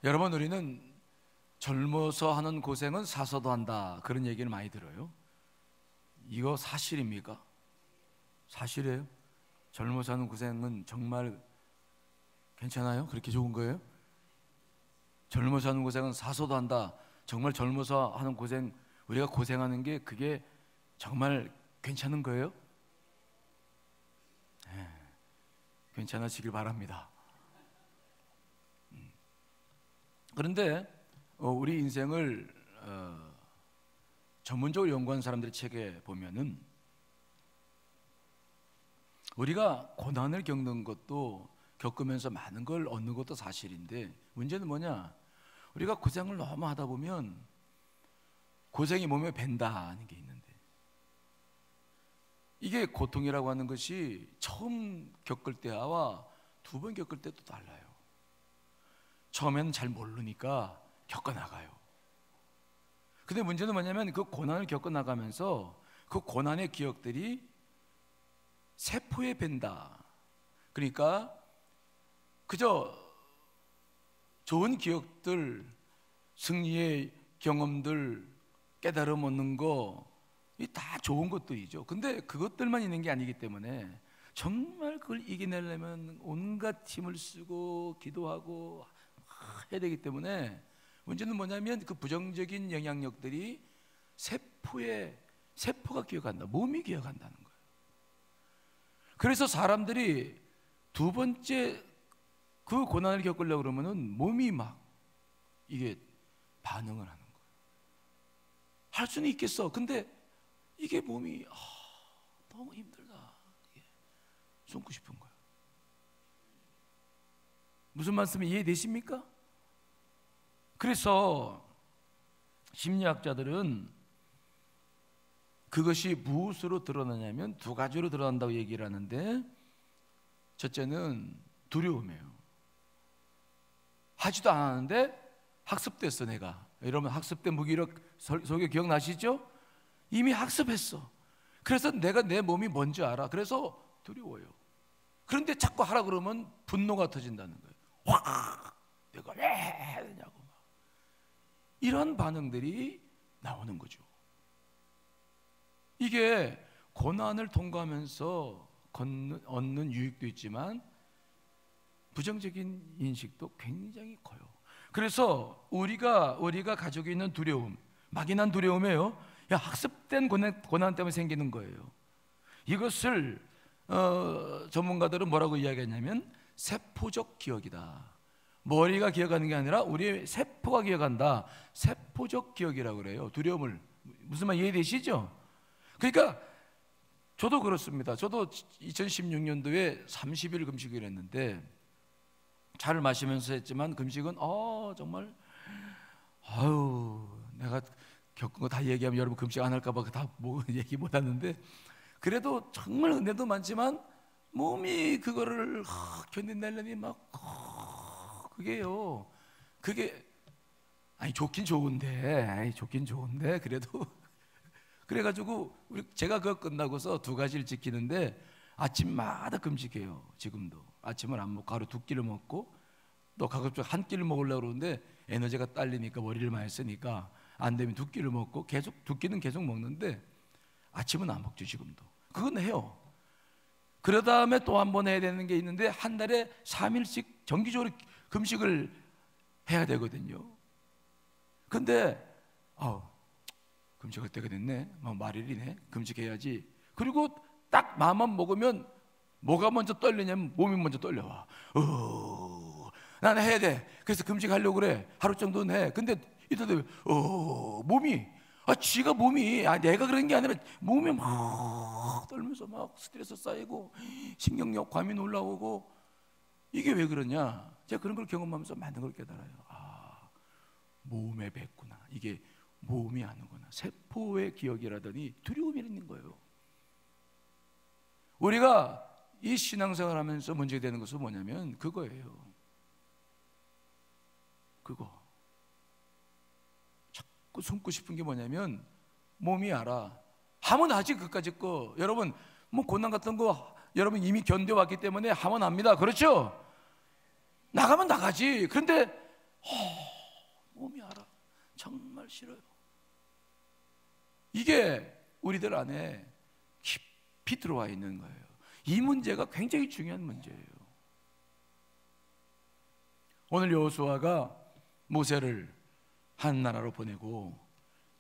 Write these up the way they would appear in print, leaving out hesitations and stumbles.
여러분, 우리는 젊어서 하는 고생은 사서도 한다, 그런 얘기를 많이 들어요. 이거 사실입니까? 사실이에요? 젊어서 하는 고생은 정말 괜찮아요? 그렇게 좋은 거예요? 젊어서 하는 고생은 사서도 한다. 정말 젊어서 하는 고생, 우리가 고생하는 게 그게 정말 괜찮은 거예요? 네, 괜찮으시길 바랍니다. 그런데 우리 인생을 전문적으로 연구한 사람들의 책에 보면은 우리가 고난을 겪는 것도, 겪으면서 많은 걸 얻는 것도 사실인데, 문제는 뭐냐? 우리가 고생을 너무 하다 보면 고생이 몸에 밴다는 게 있는데, 이게 고통이라고 하는 것이 처음 겪을 때와 두 번 겪을 때도 달라요. 처음에는 잘 모르니까 겪어나가요. 근데 문제는 뭐냐면 그 고난을 겪어나가면서 그 고난의 기억들이 세포에 밴다. 그러니까 그저 좋은 기억들, 승리의 경험들, 깨달음 얻는 거, 이 다 좋은 것들이죠. 근데 그것들만 있는 게 아니기 때문에 정말 그걸 이겨내려면 온갖 힘을 쓰고 기도하고 해야 되기 때문에, 문제는 뭐냐면 그 부정적인 영향력들이 세포가 기억한다, 몸이 기억한다는 거예요. 그래서 사람들이 두 번째 그 고난을 겪으려고 그러면은 몸이 막 이게 반응을 하는 거예요. 할 수는 있겠어. 근데 이게 몸이 너무 힘들다, 숨고 싶은 거예요. 무슨 말씀이 이해되십니까? 그래서 심리학자들은 그것이 무엇으로 드러나냐면 두 가지로 드러난다고 얘기를 하는데, 첫째는 두려움이에요. 하지도 않았는데 학습됐어. 내가 여러분, 학습된 무기력 설교 기억나시죠? 이미 학습했어. 그래서 내가 내 몸이 뭔지 알아. 그래서 두려워요. 그런데 자꾸 하라 그러면 분노가 터진다는 거예요. 확! 내가 왜 해야 되냐고 막. 이런 반응들이 나오는 거죠. 이게 고난을 통과하면서 얻는 유익도 있지만 부정적인 인식도 굉장히 커요. 그래서 우리가 가지고 있는 두려움, 막연한 두려움이에요. 학습된 고난 때문에 생기는 거예요. 이것을 전문가들은 뭐라고 이야기했냐면 세포적 기억이다. 머리가 기억하는 게 아니라 우리의 세포가 기억한다. 세포적 기억이라고 그래요. 두려움을. 무슨 말 이해되시죠? 그러니까 저도 그렇습니다. 저도 2016년도에 30일 금식을 했는데, 차를 마시면서 했지만 금식은 정말 내가 겪은 거 다 얘기하면 여러분 금식 안 할까 봐 다 얘기 못 하는데, 그래도 정말 은혜도 많지만 몸이 그거를 견뎌내려니 막 그게요. 그게 좋긴 좋은데 그래도 그래가지고 제가 그거 끝나고서 두 가지를 지키는데, 아침마다 금식해요. 지금도 아침을 안 먹고 하루 두 끼를 먹고, 또 가급적 한 끼를 먹으려고 그러는데 에너지가 딸리니까 머리를 많이 쓰니까 안 되면 두 끼를 먹고, 계속 두 끼는 계속 먹는데 아침은 안 먹죠. 지금도 그건 해요. 그러 다음에 또 한 번 해야 되는 게 있는데, 한 달에 3일씩 정기적으로 금식을 해야 되거든요. 근데 금식할 때가 됐네, 말일이네, 금식해야지. 그리고 딱 마음만 먹으면 뭐가 먼저 떨리냐면 몸이 먼저 떨려와. 나는 해야 돼. 그래서 금식하려고 그래. 하루 정도는 해. 근데 이따 되면 몸이 내가 그런 게 아니라 몸이 막 떨면서 막 스트레스 쌓이고 신경력 과민 올라오고, 이게 왜 그러냐? 제가 그런 걸 경험하면서 많은 걸 깨달아요. 몸에 뱉구나. 이게 몸이 아는구나. 세포의 기억이라더니 두려움이 있는 거예요. 우리가 이 신앙생활 하면서 문제되는 것은 뭐냐면 그거예요. 그거. 자꾸 숨고 싶은 게 뭐냐면, 몸이 알아. 하면 하지, 그까짓 거. 여러분, 고난 같은 거 여러분 이미 견뎌왔기 때문에 하면 합니다. 그렇죠? 나가면 나가지. 그런데 몸이 알아. 정말 싫어요. 이게 우리들 안에 깊이 들어와 있는 거예요. 이 문제가 굉장히 중요한 문제예요. 오늘 여호수아가 모세를 한 나라로 보내고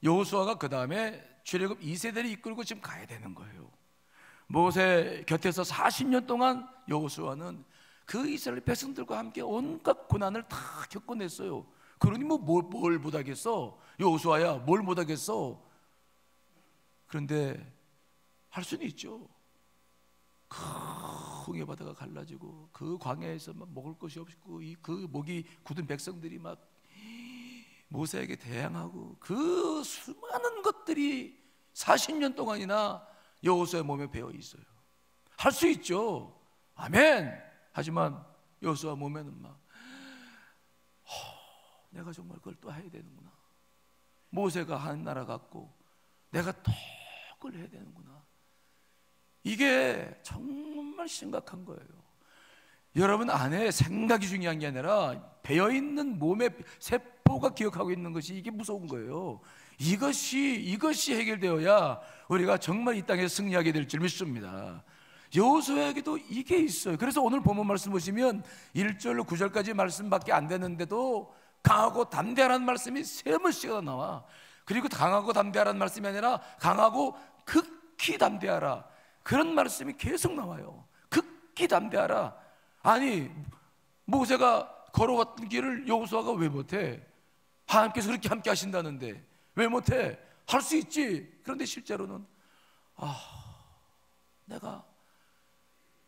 여호수아가 그 다음에 출애굽 2세대를 이끌고 지금 가야 되는 거예요. 모세 곁에서 40년 동안 여호수아는 그 이스라엘 백성들과 함께 온갖 고난을 다 겪어냈어요. 그러니 뭘 못하겠어? 여호수아야, 뭘 못하겠어? 그런데 할 수는 있죠. 그 홍해 바다가 갈라지고 그 광야에서 막 먹을 것이 없고 그 목이 굳은 백성들이 막 모세에게 대항하고 그 수많은 것들이 40년 동안이나 여호수아의 몸에 배어 있어요. 할 수 있죠. 아멘. 하지만 여호수아 몸에는 막 내가 정말 그걸 또 해야 되는구나. 모세가 한 나라 같고 내가 또 그걸 해야 되는구나. 이게 정말 심각한 거예요. 여러분 안에 생각이 중요한 게 아니라 배어있는 몸의 세포가 기억하고 있는 것이 이게 무서운 거예요. 이것이 해결되어야 우리가 정말 이 땅에서 승리하게 될 줄 믿습니다. 여호수아에게도 이게 있어요. 그래서 오늘 본문 말씀 보시면 1절로 9절까지 말씀밖에 안 되는데도 강하고 담대하라는 말씀이 3번씩이나 나와. 그리고 강하고 담대하라는 말씀이 아니라 강하고 극히 담대하라, 그런 말씀이 계속 나와요. 극히 담대하라. 아니 모세가 걸어왔던 길을 여호수아가 왜 못해? 하나님께서 그렇게 함께 하신다는데 왜 못해? 할 수 있지. 그런데 실제로는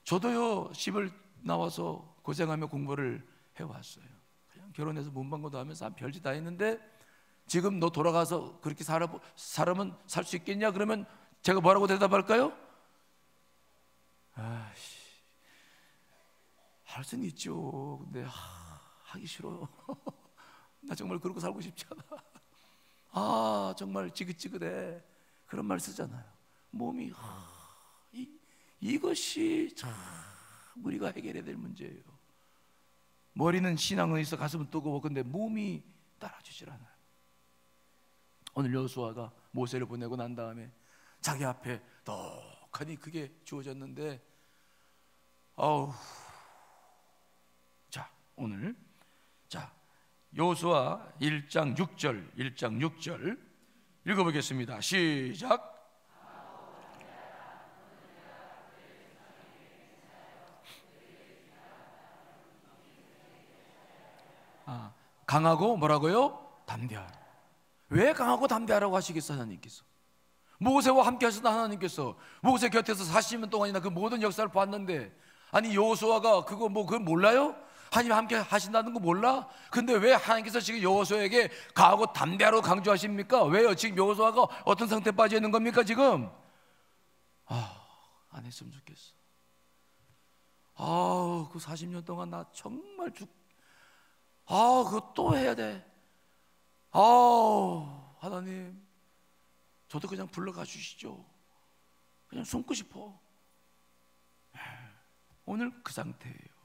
저도요 집을 나와서 고생하며 공부를 해왔어요. 그냥 결혼해서 문방구도 하면서 별짓 다 했는데 지금 너 돌아가서 그렇게 살아면 살 수 있겠냐? 그러면 제가 뭐라고 대답할까요? 할 수는 있죠. 근데 하기 싫어요. 나 정말 그러고 살고 싶지 않아. 정말 지긋지긋해. 그런 말 쓰잖아요. 몸이 이것이 참 우리가 해결해야 될 문제예요. 머리는 신앙은 있어 가슴은 뜨거워. 근데 몸이 따라주질 않아요. 오늘 여호수아가 모세를 보내고 난 다음에 자기 앞에 떡하니 그게 주어졌는데 오늘 여호수아 1장 6절 읽어보겠습니다. 시작. 강하고 뭐라고요? 담대하라. 왜 강하고 담대하라고 하시겠어? 하나님께서 모세와 함께 하셨던 하나님께서 모세 곁에서 40년 동안이나 그 모든 역사를 봤는데, 아니 여호수아가 그거 몰라요? 하나님 함께 하신다는 거 몰라? 근데 왜 하나님께서 지금 여호수아에게 강하고 담대하라고 강조하십니까? 왜요? 지금 여호수아가 어떤 상태에 빠져 있는 겁니까 지금? 안 했으면 좋겠어. 그 40년 동안 나 정말 그거 또 해야 돼. 하나님 저도 그냥 불러가 주시죠. 그냥 숨고 싶어. 오늘 그 상태예요.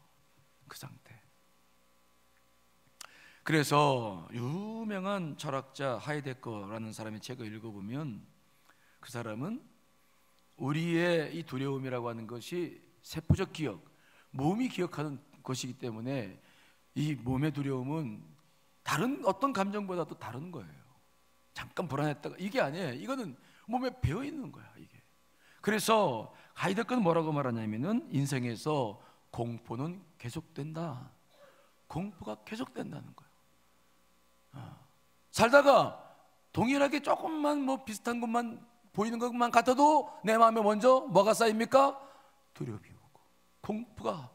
그 상태. 그래서 유명한 철학자 하이데거라는 사람의 책을 읽어보면 그 사람은 우리의 이 두려움이라고 하는 것이 세포적 기억, 몸이 기억하는 것이기 때문에 이 몸의 두려움은 다른 어떤 감정보다도 다른 거예요. 잠깐 불안했다가 이게 아니에요. 이거는 몸에 배어 있는 거야 이게. 그래서 하이데거는 뭐라고 말하냐면은 인생에서 공포는 계속된다. 공포가 계속된다는 거예요. 살다가 동일하게 조금만 비슷한 것만 보이는 것만 같아도 내 마음에 먼저 뭐가 쌓입니까? 두려움이 오고 공포가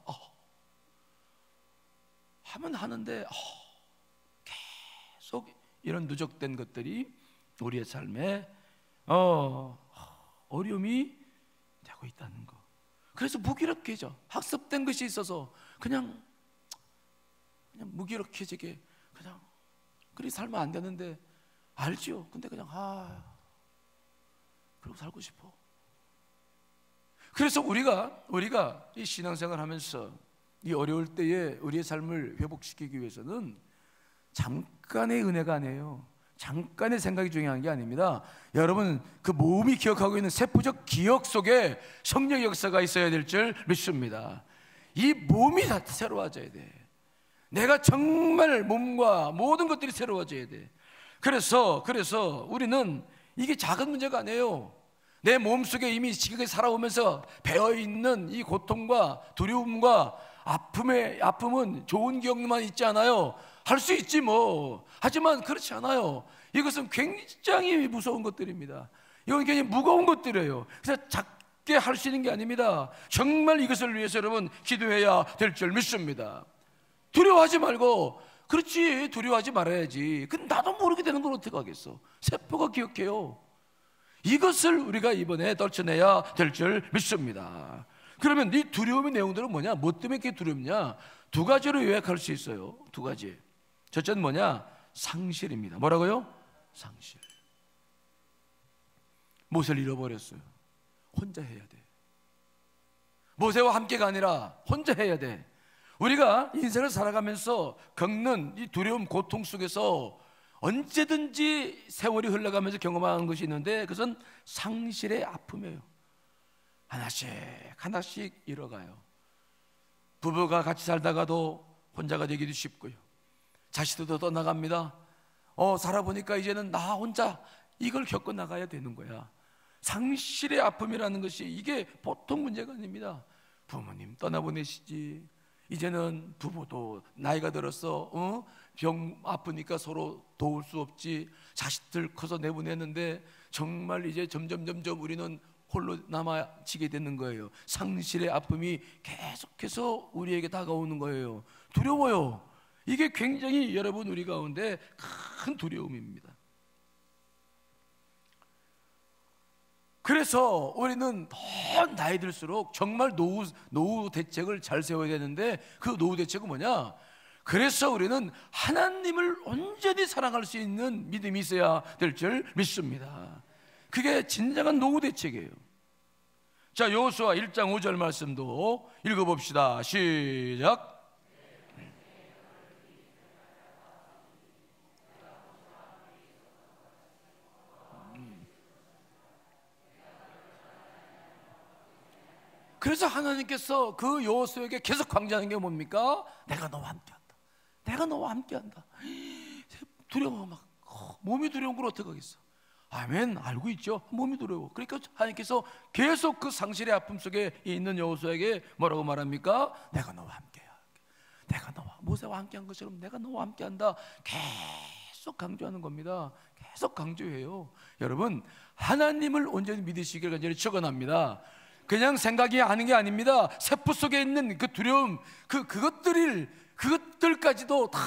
하면 하는데 계속 이런 누적된 것들이 우리의 삶에 어려움이 되고 있다는 거. 그래서 무기력해져. 학습된 것이 있어서 그냥 무기력해지게 그냥 그리 살면 안 되는데 알죠. 근데 그냥 그러고 살고 싶어. 그래서 우리가 이 신앙생활 하면서 이 어려울 때에 우리의 삶을 회복시키기 위해서는 잠깐의 은혜가 아니에요. 잠깐의 생각이 중요한 게 아닙니다. 여러분, 그 몸이 기억하고 있는 세포적 기억 속에 성령 역사가 있어야 될 줄 믿습니다. 이 몸이 다 새로워져야 돼. 내가 정말 몸과 모든 것들이 새로워져야 돼. 그래서 우리는 이게 작은 문제가 아니에요. 내 몸속에 이미 지금까지 살아오면서 배어있는 이 고통과 두려움과 아픔은 좋은 기억만 있지 않아요. 할 수 있지 뭐. 하지만 그렇지 않아요. 이것은 굉장히 무서운 것들입니다. 이건 굉장히 무거운 것들이에요. 그래서 작게 할 수 있는 게 아닙니다. 정말 이것을 위해서 여러분 기도해야 될 줄 믿습니다. 두려워하지 말고, 그렇지, 두려워하지 말아야지. 근데 나도 모르게 되는 걸 어떻게 하겠어. 세포가 기억해요. 이것을 우리가 이번에 떨쳐내야 될 줄 믿습니다. 그러면 이 두려움의 내용들은 뭐냐? 뭐 때문에 이렇게 두렵냐? 두 가지로 요약할 수 있어요. 두 가지. 첫째는 뭐냐? 상실입니다. 뭐라고요? 상실. 모세를 잃어버렸어요. 혼자 해야 돼. 모세와 함께가 아니라 혼자 해야 돼. 우리가 인생을 살아가면서 겪는 이 두려움, 고통 속에서 언제든지 세월이 흘러가면서 경험하는 것이 있는데, 그것은 상실의 아픔이에요. 하나씩 잃어가요. 부부가 같이 살다가도 혼자가 되기도 쉽고요. 자식들도 떠나갑니다. 살아보니까 이제는 나 혼자 이걸 겪어 나가야 되는 거야. 상실의 아픔이라는 것이 이게 보통 문제가 아닙니다. 부모님 떠나보내시지. 이제는 부부도 나이가 들어서 병 아프니까 서로 도울 수 없지. 자식들 커서 내보냈는데 정말 이제 점점 우리는 홀로 남아지게 되는 거예요. 상실의 아픔이 계속해서 우리에게 다가오는 거예요. 두려워요. 이게 굉장히 여러분 우리 가운데 큰 두려움입니다. 그래서 우리는 더 나이 들수록 정말 노후 대책을 잘 세워야 되는데, 그 노후 대책은 뭐냐? 그래서 우리는 하나님을 온전히 사랑할 수 있는 믿음이 있어야 될 줄 믿습니다. 그게 진정한 노후 대책이에요. 자, 여호수아 1장 5절 말씀도 읽어봅시다. 시작. 그래서 하나님께서 그 여호수아에게 계속 강조하는 게 뭡니까? 내가 너와 함께한다. 내가 너와 함께한다. 두려워. 막 몸이 두려운 걸 어떻게 하겠어? 아멘. 알고 있죠. 몸이 두려워. 그러니까 하나님께서 계속 그 상실의 아픔 속에 있는 여호수아에게 뭐라고 말합니까? 내가 너와 함께야. 내가 너와, 모세와 함께한 것처럼 내가 너와 함께한다. 계속 강조하는 겁니다. 계속 강조해요. 여러분, 하나님을 온전히 믿으시기를 간절히 축원합니다. 그냥 생각이 하는 게 아닙니다. 세포 속에 있는 그 두려움, 그것들까지도 다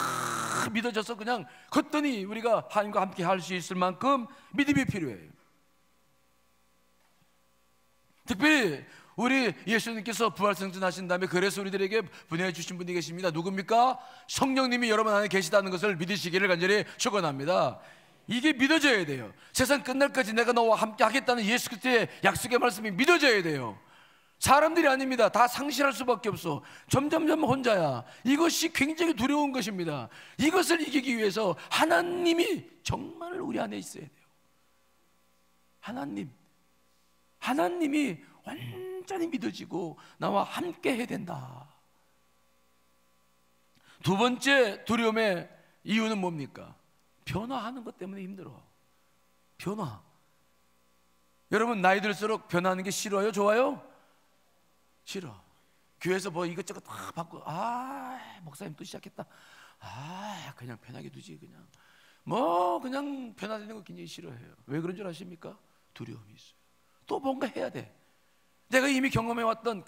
믿어져서 그냥 걷더니 우리가 하나님과 함께 할 수 있을 만큼 믿음이 필요해요. 특별히 우리 예수님께서 부활승천하신 다음에 그래서 우리들에게 보내주신 분이 계십니다. 누굽니까? 성령님이 여러분 안에 계시다는 것을 믿으시기를 간절히 축원합니다. 이게 믿어져야 돼요. 세상 끝날까지 내가 너와 함께 하겠다는 예수 그리스도의 약속의 말씀이 믿어져야 돼요. 사람들이 아닙니다. 다 상실할 수밖에 없어. 점점 혼자야. 이것이 굉장히 두려운 것입니다. 이것을 이기기 위해서 하나님이 정말 우리 안에 있어야 돼요. 하나님이 완전히 믿어지고 나와 함께 해야 된다. 두 번째 두려움의 이유는 뭡니까? 변화하는 것 때문에 힘들어. 변화. 여러분 나이 들수록 변하는 게 싫어요? 좋아요? 싫어. 교회에서 뭐 이것저것 다 받고, 목사님 또 시작했다. 그냥 편하게 두지. 그냥 변화되는 거 굉장히 싫어해요. 왜 그런 줄 아십니까? 두려움이 있어요. 또 뭔가 해야 돼. 내가 이미 경험해왔던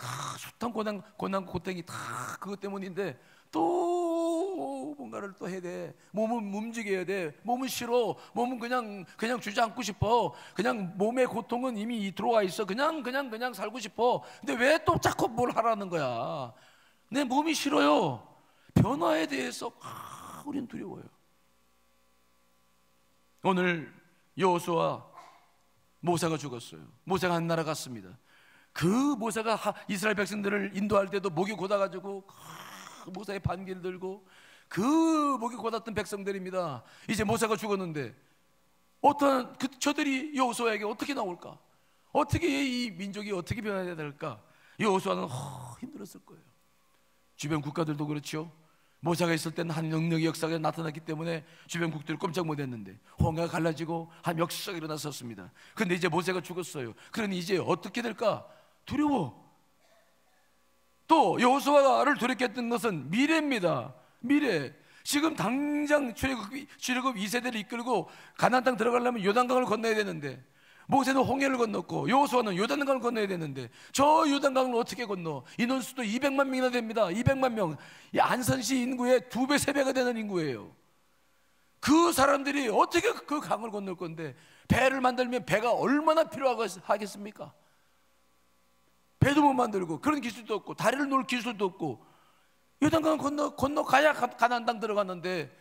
숱한 고난 고통이 다 그것 때문인데 또 뭔가를 또 해야 돼. 몸은 움직여야 돼. 몸은 싫어. 몸은 그냥 주저앉고 싶어. 그냥 몸의 고통은 이미 들어와 있어. 그냥 살고 싶어. 근데 왜 또 자꾸 뭘 하라는 거야? 내 몸이 싫어요. 변화에 대해서 우린 두려워요. 오늘 여호수아 모세가 죽었어요. 모세가 한 나라 갔습니다. 그 모세가 이스라엘 백성들을 인도할 때도 목이 고다가지고 모세의 반기를 들고 그 목욕받았던 백성들입니다. 이제 모세가 죽었는데 어떤 저들이 여호수아에게 어떻게 나올까? 어떻게 이 민족이 어떻게 변해야 될까? 여호수아는 힘들었을 거예요. 주변 국가들도 그렇죠. 모세가 있을 때는 한 능력의 역사가 나타났기 때문에 주변 국들이 꼼짝 못했는데 홍해가 갈라지고 한 역사가 일어났었습니다. 그런데 이제 모세가 죽었어요. 그러니 이제 어떻게 될까? 두려워. 또 여호수아를 두렵게 했던 것은 미래입니다. 미래. 지금 당장 출애굽 2세대를 이끌고 가나안 땅 들어가려면 요단강을 건너야 되는데 모세는 홍해를 건넜고 여호수아는 요단강을 건너야 되는데 저 요단강을 어떻게 건너? 인원수도 200만 명이나 됩니다. 200만 명. 이 안산시 인구의 2배, 3배가 되는 인구예요. 그 사람들이 어떻게 그 강을 건널 건데 배를 만들면 배가 얼마나 필요하겠습니까? 배도 못 만들고 그런 기술도 없고 다리를 놓을 기술도 없고 요단강 건너가야 가나안 땅 들어갔는데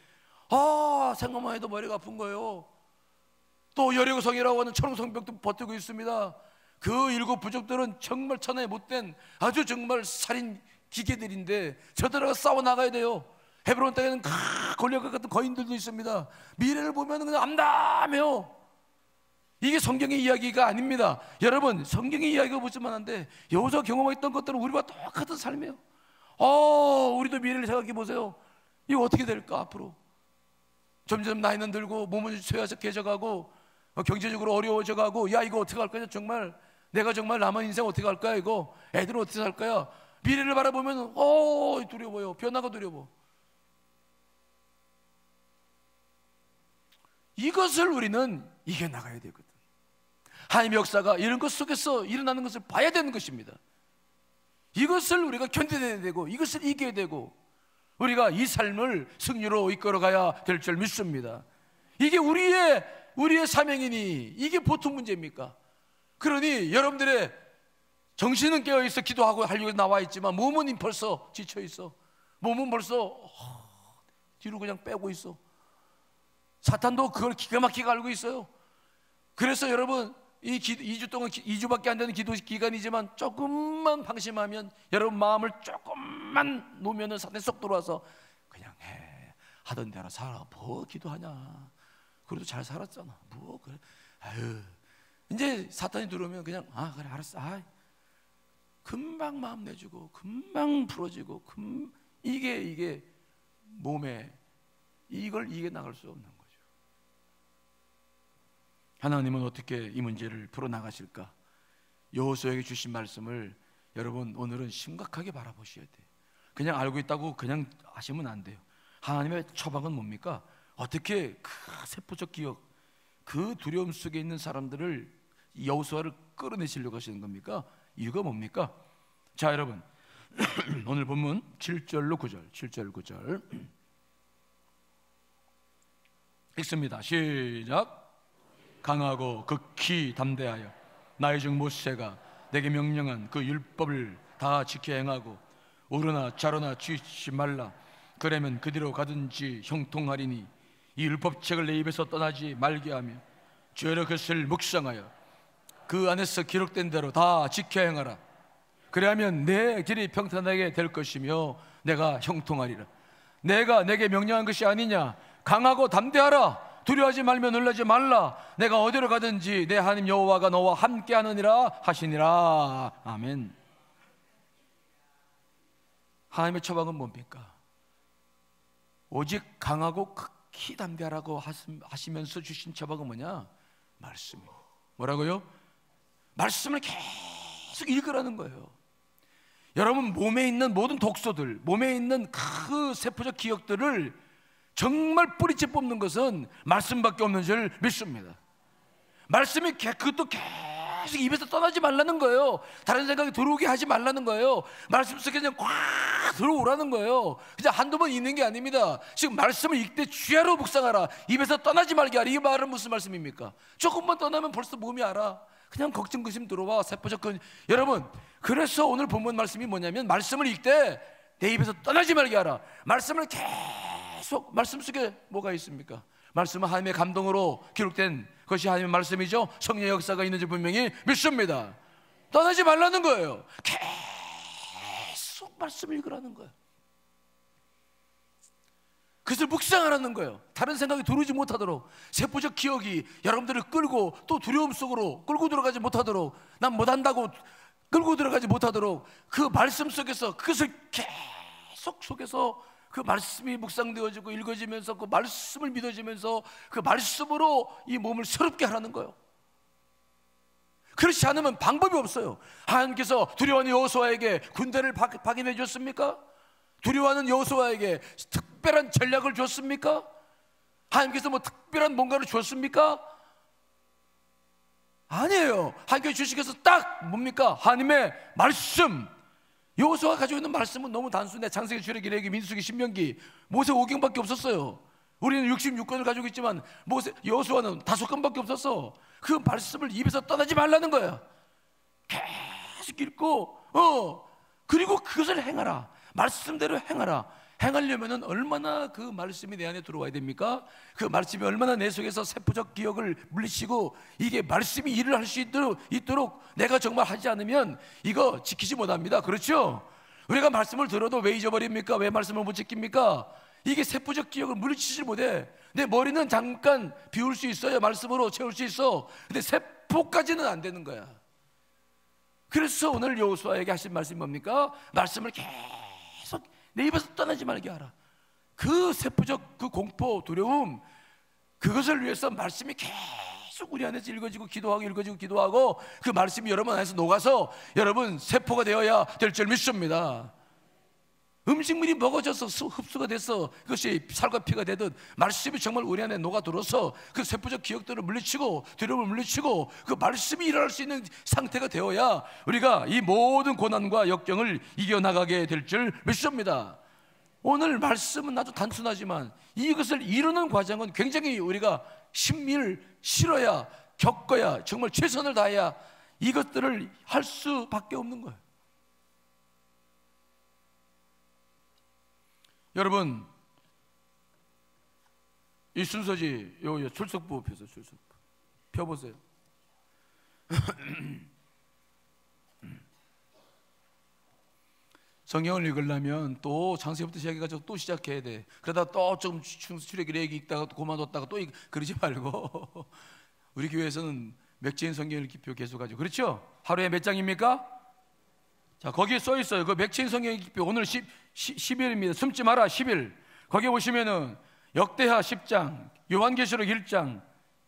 생각만 해도 머리가 아픈 거예요. 또 여리고성이라고 하는 천홍성벽도 버티고 있습니다. 그 7 부족들은 정말 천하에 못된 아주 정말 살인 기계들인데 저들하고 싸워 나가야 돼요. 헤브론 땅에는 골리앗 같은 거인들도 있습니다. 미래를 보면 그냥 암담해요. 이게 성경의 이야기가 아닙니다. 여러분, 성경의 이야기가 보지만 한데 여호수아가 경험했던 것들은 우리와 똑같은 삶이에요. 우리도 미래를 생각해 보세요. 이거 어떻게 될까 앞으로? 점점 나이는 들고 몸은 쇠약해져가고 경제적으로 어려워져가고 야 이거 어떻게 할 거냐 정말 내가 정말 남은 인생 어떻게 할 거야 이거 애들은 어떻게 살 거야 미래를 바라보면 두려워요. 변화가 두려워. 이것을 우리는 이겨나가야 되거든. 하나님의 역사가 이런 것 속에서 일어나는 것을 봐야 되는 것입니다. 이것을 우리가 견뎌내야 되고 이것을 이겨야 되고 우리가 이 삶을 승리로 이끌어가야 될 줄 믿습니다. 이게 우리의 사명이니 이게 보통 문제입니까? 그러니 여러분들의 정신은 깨어있어 기도하고 하려고 나와 있지만 몸은 벌써 지쳐있어. 몸은 벌써 뒤로 그냥 빼고 있어. 사탄도 그걸 기가 막히게 알고 있어요. 그래서 여러분 2주 동안 2주밖에 안 되는 기도 기간이지만 조금만 방심하면 여러분 마음을 조금만 놓으면 사탄이 쏙 들어와서 그냥 해 하던 대로 살아. 뭐 기도하냐 그래도 잘 살았잖아. 뭐 그래 이제 사탄이 들어오면 그냥 그래 알았어. 금방 마음 내주고 금방 풀어지고 이게 몸에 이걸 이겨나갈 수 없는 거죠. 하나님은 어떻게 이 문제를 풀어나가실까? 여호수아에게 주신 말씀을 여러분 오늘은 심각하게 바라보셔야 돼요. 그냥 알고 있다고 그냥 하시면 안 돼요. 하나님의 처방은 뭡니까? 어떻게 그 세포적 기억, 그 두려움 속에 있는 사람들을 여호수아를 끌어내시려고 하시는 겁니까? 이유가 뭡니까? 자 여러분 오늘 본문 7절로 9절 7절 9절 읽습니다. 시작. 강하고 극히 담대하여 나의 종 모세가 내게 명령한 그 율법을 다 지켜 행하고 오르나 좌로나 취치 말라. 그러면 그대로 가든지 형통하리니 이 율법책을 내 입에서 떠나지 말게 하며 죄로 그것을 묵상하여 그 안에서 기록된 대로 다 지켜 행하라. 그래야면 내 길이 평탄하게 될 것이며 내가 형통하리라. 내가 내게 명령한 것이 아니냐. 강하고 담대하라. 두려워하지 말며 놀라지 말라. 내가 어디로 가든지 내 하나님 여호와가 너와 함께 하느니라 하시니라. 아멘. 하나님의 처방은 뭡니까? 오직 강하고 극히 담대하라고 하시면서 주신 처방은 뭐냐? 말씀이에요. 뭐라고요? 말씀을 계속 읽으라는 거예요. 여러분 몸에 있는 모든 독소들, 몸에 있는 그 세포적 기억들을 정말 뿌리째 뽑는 것은 말씀밖에 없는 줄 믿습니다. 말씀이 그것도 계속 입에서 떠나지 말라는 거예요. 다른 생각이 들어오게 하지 말라는 거예요. 말씀 속에 그냥 꽉 들어오라는 거예요. 그냥 한두 번 읽는 게 아닙니다. 지금 말씀을 읽되 주야로 묵상하라. 입에서 떠나지 말게 하라. 이 말은 무슨 말씀입니까? 조금만 떠나면 벌써 몸이 알아. 그냥 걱정 근심 들어와. 세포적 여러분 그래서 오늘 본문 말씀이 뭐냐면 말씀을 읽되 내 입에서 떠나지 말게 하라. 말씀을 계속 말씀 속에 뭐가 있습니까? 말씀은 하나님의 감동으로 기록된 것이 하나님의 말씀이죠. 성령의 역사가 있는지 분명히 믿습니다. 떠나지 말라는 거예요. 계속 말씀을 읽으라는 거예요. 그것을 묵상하라는 거예요. 다른 생각이 들어오지 못하도록, 세포적 기억이 여러분들을 끌고 또 두려움 속으로 끌고 들어가지 못하도록, 난 못한다고 끌고 들어가지 못하도록 그 말씀 속에서 그것을 계속 속에서 그 말씀이 묵상되어지고 읽어지면서 그 말씀을 믿어지면서 그 말씀으로 이 몸을 새롭게 하라는 거예요. 그렇지 않으면 방법이 없어요. 하나님께서 두려워하는 여호수아에게 군대를 박인해 줬습니까? 두려워하는 여호수아에게 특별한 전략을 줬습니까? 하나님께서 뭐 특별한 뭔가를 줬습니까? 아니에요. 하나님께서 주시께서 딱 뭡니까? 하나님의 말씀. 여호수아가 가지고 있는 말씀은 너무 단순해. 창세기, 출애기, 레위기, 민수기, 신명기, 모세 5권밖에 없었어요. 우리는 66권을 가지고 있지만 여호수아는 5권밖에 없었어. 그 말씀을 입에서 떠나지 말라는 거야. 계속 읽고 그리고 그것을 행하라. 말씀대로 행하라. 행하려면 얼마나 그 말씀이 내 안에 들어와야 됩니까? 그 말씀이 얼마나 내 속에서 세포적 기억을 물리치고 이게 말씀이 일을 할 수 있도록 내가 정말 하지 않으면 이거 지키지 못합니다. 그렇죠? 우리가 말씀을 들어도 왜 잊어버립니까? 왜 말씀을 못 지킵니까? 이게 세포적 기억을 물리치지 못해. 내 머리는 잠깐 비울 수 있어요. 말씀으로 채울 수 있어. 근데 세포까지는 안 되는 거야. 그래서 오늘 여호수아에게 하신 말씀이 뭡니까? 말씀을 계속 내 입에서 떠나지 말게 하라. 그 세포적 그 공포, 두려움, 그것을 위해서 말씀이 계속 우리 안에서 읽어지고 기도하고 읽어지고 기도하고 그 말씀이 여러분 안에서 녹아서 여러분 세포가 되어야 될 줄 믿습니다. 음식물이 먹어져서 흡수가 돼서 그것이 살과 피가 되듯 말씀이 정말 우리 안에 녹아들어서 그 세포적 기억들을 물리치고 두려움을 물리치고 그 말씀이 일어날 수 있는 상태가 되어야 우리가 이 모든 고난과 역경을 이겨나가게 될 줄 믿습니다. 오늘 말씀은 아주 단순하지만 이것을 이루는 과정은 굉장히 우리가 신미를 실어야, 겪어야, 정말 최선을 다해야 이것들을 할 수밖에 없는 거예요. 여러분, 이 순서지, 요 출석부 펴서 출석부 펴보세요. 성경을 읽으려면 또 창세기부터 시작해가지고 또 시작해야 돼. 그러다 또 좀 출애기, 레위기 읽다가 또 그만뒀다가 또 그러지 말고 우리 교회에서는 맥체인 성경 읽기표 계속하죠. 그렇죠? 하루에 몇 장입니까? 자, 거기에 써 있어요. 그 맥체인 성경 읽기표 오늘 10일입니다. 숨지 마라 10일. 거기에 보시면은 역대하 10장, 요한계시록 1장,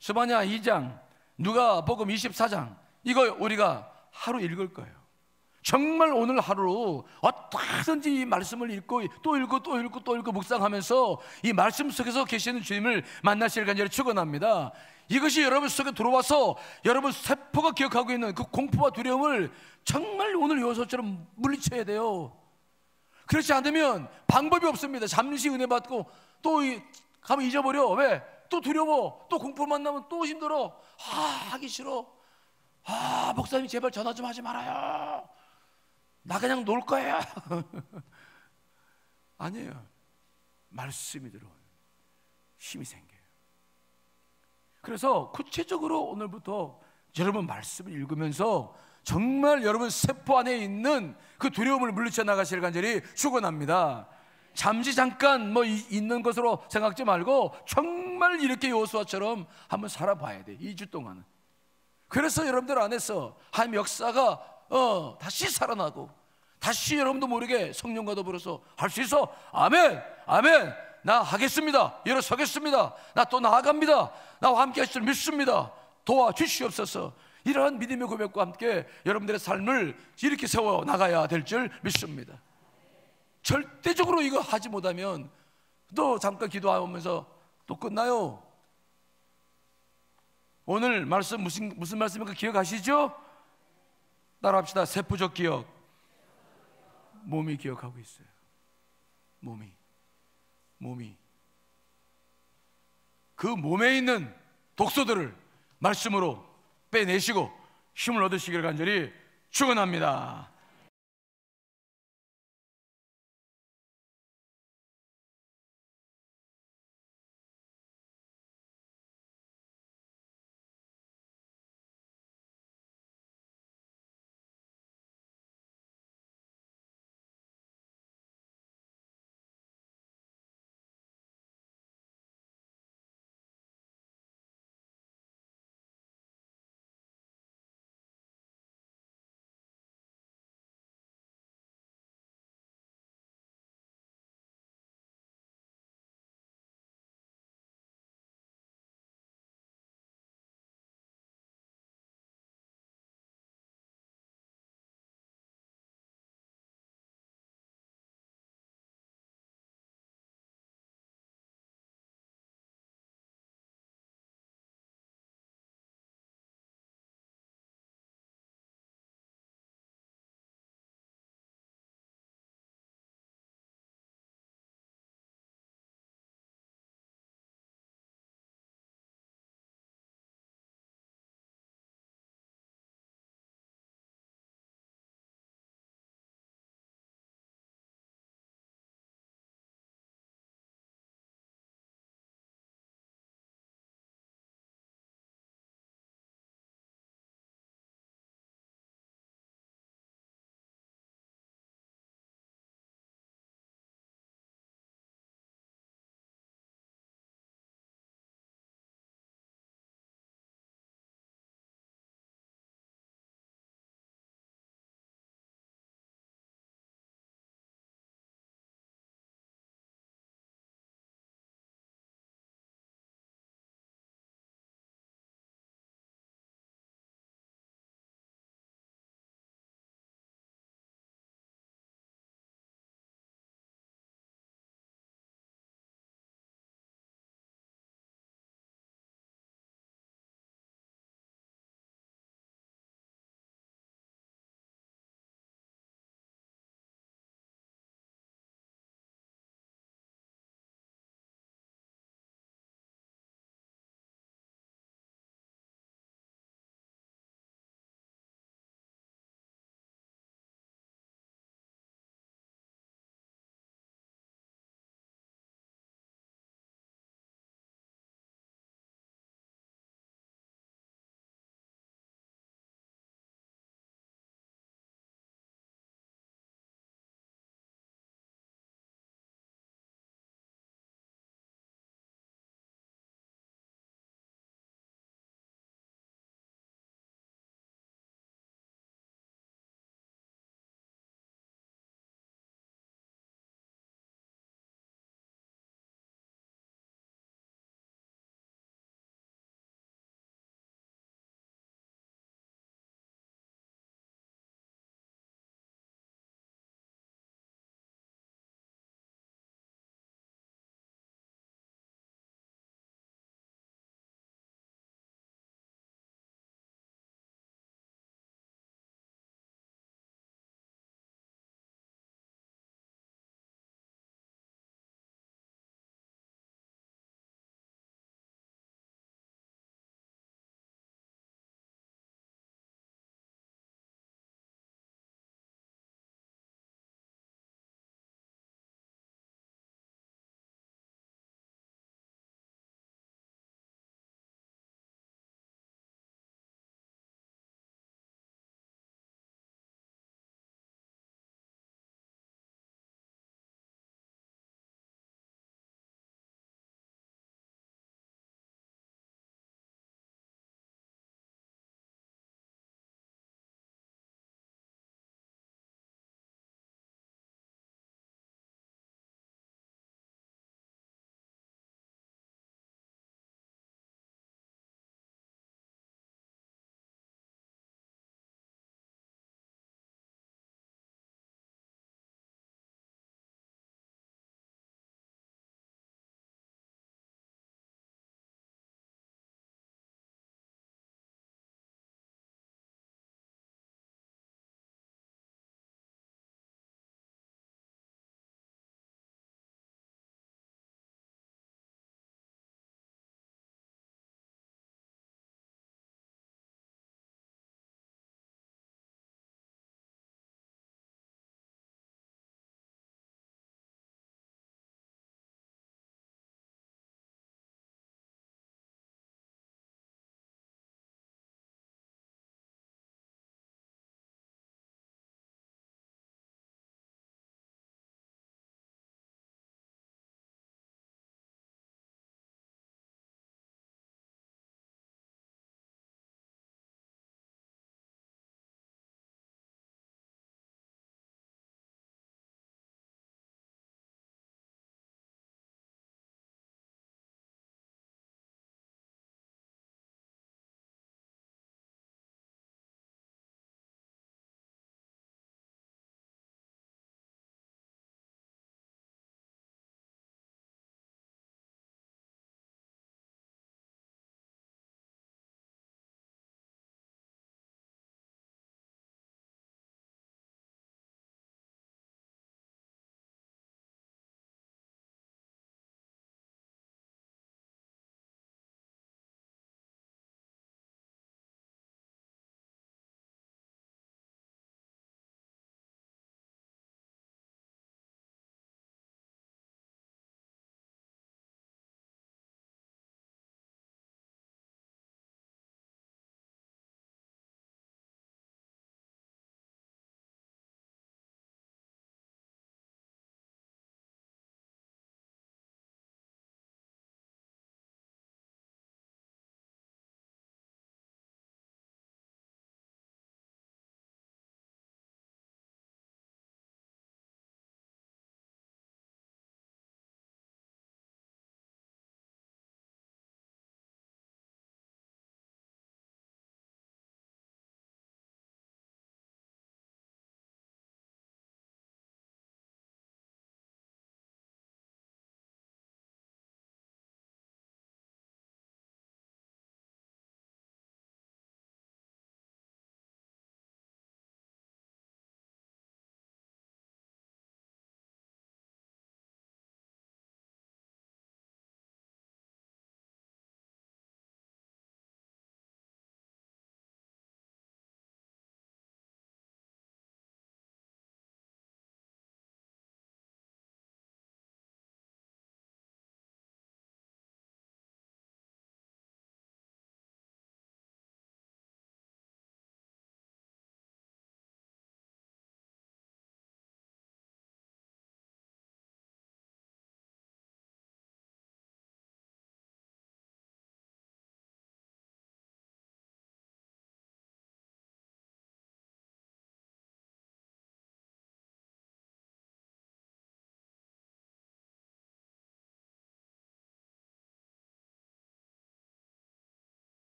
스바냐 2장, 누가복음 24장. 이거 우리가 하루 읽을 거예요. 정말 오늘 하루 어떻게든지 이 말씀을 읽고 또 읽고 또 읽고 또 읽고 묵상하면서 이 말씀 속에서 계시는 주님을 만나실 간절히 축원합니다. 이것이 여러분 속에 들어와서 여러분 세포가 기억하고 있는 그 공포와 두려움을 정말 오늘 여호수아처럼 물리쳐야 돼요. 그렇지 않으면 방법이 없습니다. 잠시 은혜 받고 또 가면 잊어버려. 왜? 또 두려워. 또 공포 만나면 또 힘들어. 하기 싫어. 목사님 제발 전화 좀 하지 말아요. 나 그냥 놀 거예요. 아니에요. 말씀이 들어오면 힘이 생겨요. 그래서 구체적으로 오늘부터 여러분 말씀을 읽으면서 정말 여러분 세포 안에 있는 그 두려움을 물리쳐 나가실 간절히 축원합니다. 잠시 잠깐 뭐 있는 것으로 생각지 말고 정말 이렇게 여호수아처럼 한번 살아봐야 돼. 2주 동안은. 그래서 여러분들 안에서 하나님 역사가 다시 살아나고 다시 여러분도 모르게 성령과 더불어서 할 수 있어. 아멘, 아멘. 나 하겠습니다. 일어서겠습니다. 나 또 나아갑니다. 나와 함께 하실 줄 믿습니다. 도와주시옵소서. 이러한 믿음의 고백과 함께 여러분들의 삶을 이렇게 세워 나가야 될 줄 믿습니다. 절대적으로 이거 하지 못하면 또 잠깐 기도하면서 또 끝나요. 오늘 말씀 무슨 말씀인가 기억하시죠? 따라합시다. 세포적 기억. 몸이 기억하고 있어요. 몸이 그 몸에 있는 독소들을 말씀으로 빼내시고 힘을 얻으시길 간절히 축원합니다.